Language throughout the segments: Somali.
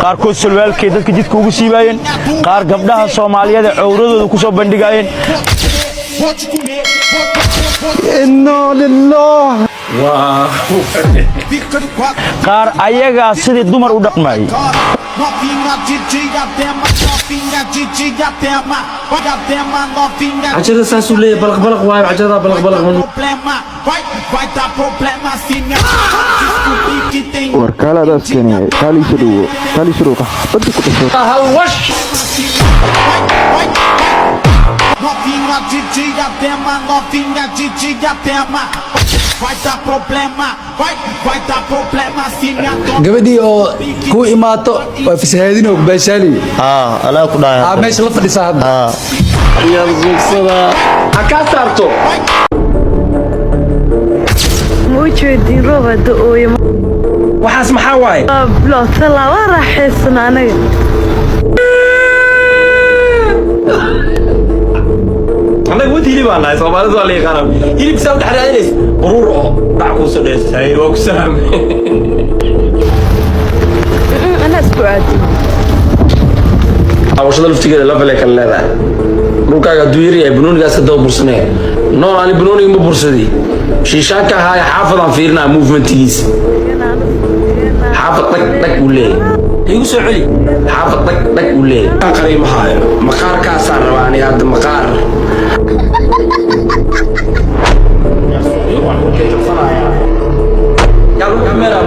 qaarkood sulwaalkay dadka jidka ugu siibayeen qaar gabdhaha Soomaaliyeed cawradooda ku soo bandhigayeen inna lillaah qaar ayaga sidii dumar u dhaqmay عجلة ساسولية بلغ بلغ واي عجلة بلغ بلغ warkaala dadkani kali shuru xabada ku dhashay هالوش gabadhii oo ku imaato waa fasahaadin oo baashali ala ku dhaaya meesha la fadhisaa hadda ya zuugsada ka saarto موجودين روبا دقوي waxaas maxaa waaye بلو تلا ورحسنا أنا anaga wadi hilib aan nahay Soomaalidu waa la yaqaan hilib saad xaraynaysa quruur oo dhac ku soo dheesay oo ku salaam أنا أسبوعات awashada laftigeeda la falay kan leedahay dhulkaaga duuyri ay banoonigaas ka daba bursanay nool aan banooniga ma bursadii shiishaanka haay xaafadan fiirnaa movementigiisa xaafad dhag u leeyahay igu soo celi xaafad dhag u leeyahay qariimaha maqaarkaas rabaan hadda maqaar يلا كاميرا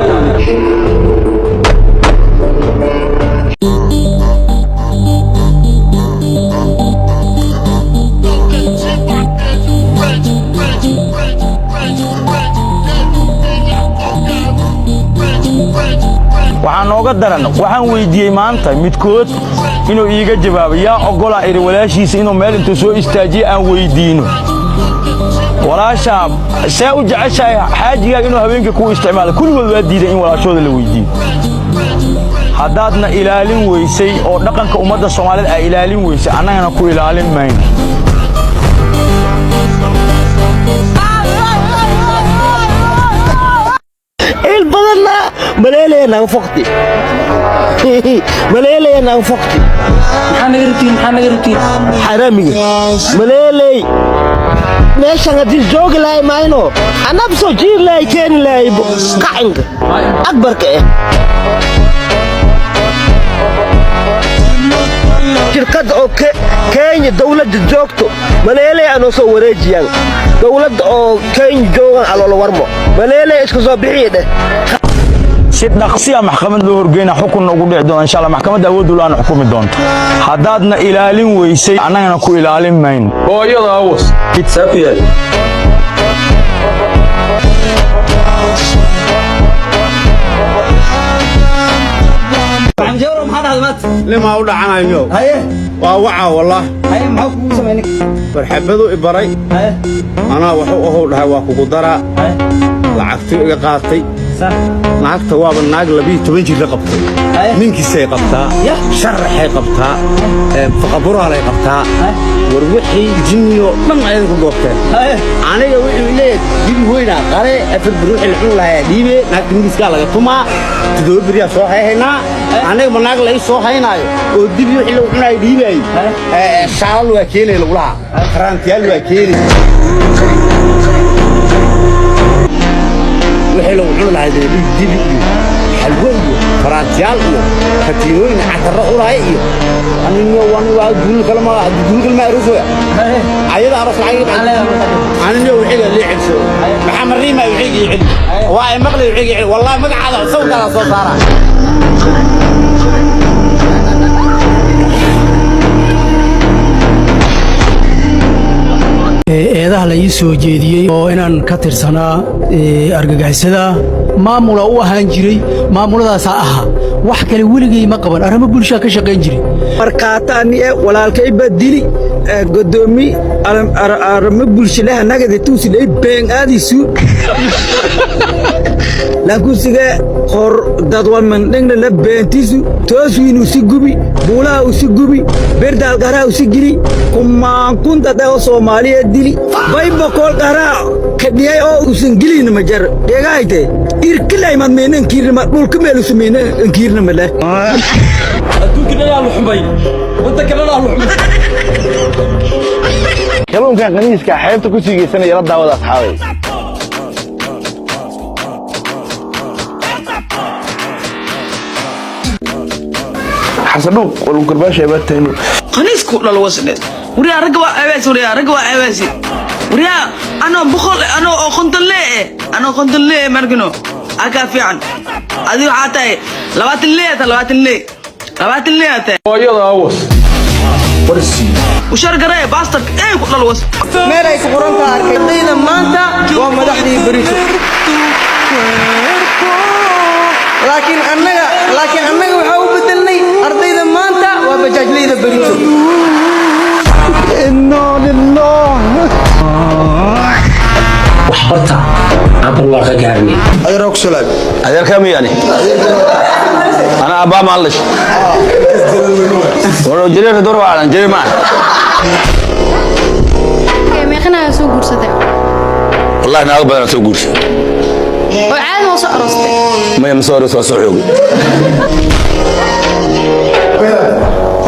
waxaan nooga daran waxaan weydiiyey maanta midkood inuu iiga jawaabo yaa ogolaa iri walaashiisa inuu meel intuu soo istaajiyo aan weydiino walaasha see u jeceshahay xaajigaa inuu habeenkii ku isticmaalo kulligood waa diiday in walaashooda la weydiiyo haddaadna ilaalin weysay oo dhaqanka ummadda Soomaaliyeed ay ilaalin weysay annagana ku ilaalin mayno البدلنا مليلة فقتي مليلة فقتي حنغرتين حرامي مليلة ليش أنا الزوج لا ماينو أنا بسوجير لا يكين لا قاعد أكبر كأ شركة أوكي كين دولة الزوجتو مليلة أنا صوريجيان دولة أو كين جوان على الورمو مليلة إيش كذا ده si dhaqsiya maxkamad loo horgeeyna xukun ugu dhici doona insha Allah maxkamadda awood u laan xukumi doonto haddaadna ilaalin weysay annagana ku ilaalin mayno oo iyada awas kitsabiya جورو محد هذا مات لما أود عنا يوم هاي ووعى والله هاي محوك موسى فرحبذو إبراي هاي أنا وحوه لها وقدرة لعفتي قاطي صح لعفت واب الناق لبيه تبنجي لقبتي منك سيقبتها شرحي قبتها فقبرها لي قبتها وروحي جنيو من عينك قبتها أنا يوحي ليك دي وينا قاري أفر بروح الحلو لها ديبي ناك منك سكالا ثم تدور بريا صوحي هنا أنا من ناق لي صوحي هنا وديبي يوحي لو حنا ديبي شعال وكيلي لولا فرانتيال وكيلي وحلو وحلو هذا دي حلوين فرانسيال كتيرين عترة وراي أنا وانا دول كلام رسوي عيد أرس عيد أنا وحيد اللي عرسوا محمد ريما وحيد يعد واي مقلي وحيد يعد والله ما قاعد صوت على صوت صار eedaha la ii soo jeediyey oo inaan ka tirsanaa argagixisada maamula u ahaan jiray maamuladaas aha wax kale weligay ma qaban arrimo bulshada ka shaqeyn jiray markaataani walaalkay badili godoomi arrimo bulshada nagada tuusilay been aadisu laakiin sige hor dad waman dhigna la beentisu tooswiin u si gubi buulaha u si gubi berdaal qaraa u si gili kumaan kun dad oo Soomaaliyeed dili bay boqol qaraa ka dhiyay oo usan gilin ma jar dhigayte irkilay mad meenan kiirma dhulka meel u sameeyna kiirna ma leh adduunkana yaa lu xumay waddankana yaa lu xumay kalluunkan qaniiska xeebta ku siigeysanaya la daawada asxaabay xasadhuuq wal gurbaasha ay baatayno qaniisku dhal wasneed wariya ragga waa abaas wariya ragga waa abaas wariya ano bukhol ano qonton lee markino aka fiican adiga waxa tahay 20 lee hooyada awas warsi وشر قرايه باستر ايه كل الوصف meelay ku qoran tahay ardayda maanta waa madaxdii Bariito laakiin annaga waxa u bedelnay ardayda maanta waa bajaajleyda Bariito inna lillahi waxbarta aan waa ka gaarnay adeerok salaam adeerka miyani ana abba maalish waro jireer door waalan jirma meeqna soo guursaday wallahi naag badan soo guursa oo caad ma soo arostay ma soo arostay soo xoog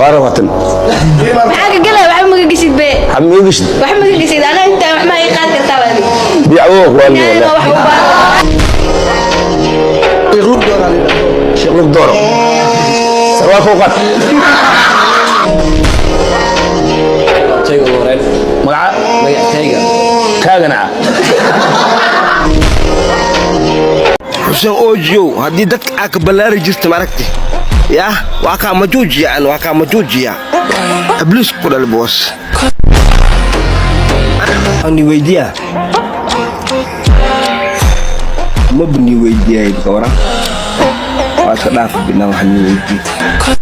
wara watan maxaa galay waxa ma gagisid be xamigish waxa ma gagisid ana inta wax ma ay qaad kartaa wali bi'awo wali شغلك دوره سواء فوقت shayga wareen magacayga كاغنا Xuseen Ojiyo hadii dadka aad ka balaari jirto maragti yaa waa ka majuujiya ablis ku dal boos ani weydiya mabni weydiya ka waran waa ka dhaaf binaa waxaan weydiiyay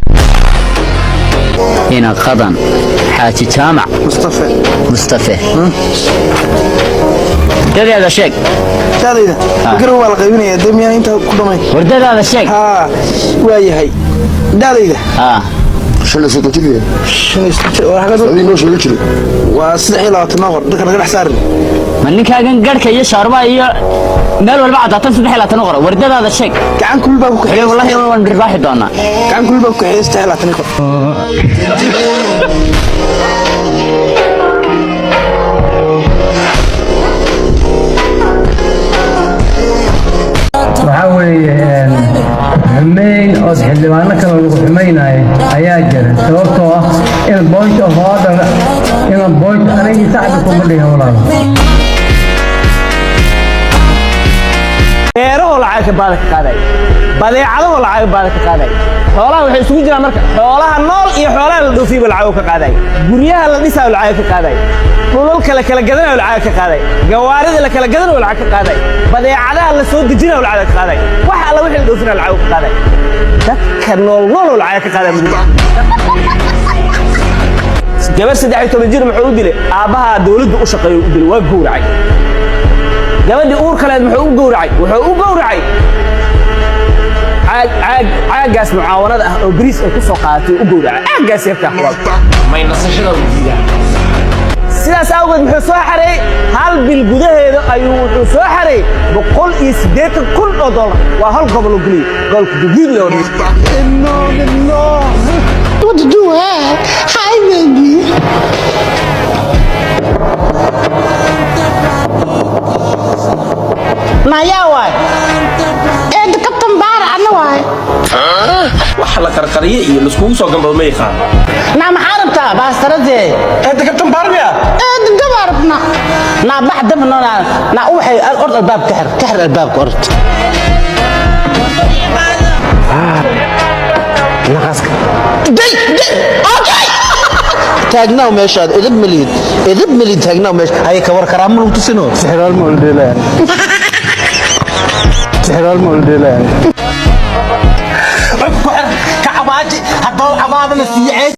هنا قضن حاجي جامع مصطفى كذا هذا شيء taadayda garow wala qaybinaya damiya inta ku dhamay ورد هذا شيء ha waayahay daadayda shalay soo tajiriye waa 23 noqon dadka laga dhex saarin من كان قرك يا شاربا يا مال ولا بعد تنسى دحيل تنقر ورد هذا شيء gacan kulba ku حلو والله يوم نربح دونا gacan kulba ku xeesta 23 noqon waxaa weeye xumeyn oo xildhibaano kale lagu xumaynayo ayaa jira sababtoo ah in point of order in point anigii saxda kuma dhihin walaal beeraho lacag ka baad ka qaaday badeecadaho lacag baad ka qaaday xoolaha waxay isugu jiraan marka xoolaha nool iyo xoolaha la dhoofiyo lacag ka qaaday guryaha la dhisayo lacag ka qaaday dhulal kala gadanayo lacag ka qaaday gawaarida la kala gadanayo lacag ka qaaday badeecadaha la soo dejinayo lacag ka qaaday wax alla wixii la dhoofinayo lacag ka qaaday dadka nool lacag ka qaaday gabar 13 jir muxuu u dilay aabaha dawladda u shaqeeyo u dilay waa gowracay gabadhi uur kaleed wuxuu u gowracay caagaas mucaawanada ah oo bariis ay ku soo qaadatay u gowracay caagaas yarka may nasashada u diidaa sidaas awgeed muxuu soo xareey hal bil gudaheeda ayuu wuxuu soo xareey $180,000 waa hal gobol oo galiy gobolka Jubilee loo dhigo what to do hi baby naya waay ka tambaar ana waay wax la qarqariye iyo iskugu soo gambado ma yaqaan na maxaa rabtaa baastarade inta ka tambaarmiya gabarna na baxda manona na waxay ord albaab ka xir albaabka ord naqaska okay taagnaw meeshaad idib milid taagnaw meesha ay ka war karaam lagu tusino sixiraal ma uldeelaan ka cabaaji hadoo cabaadana siiyay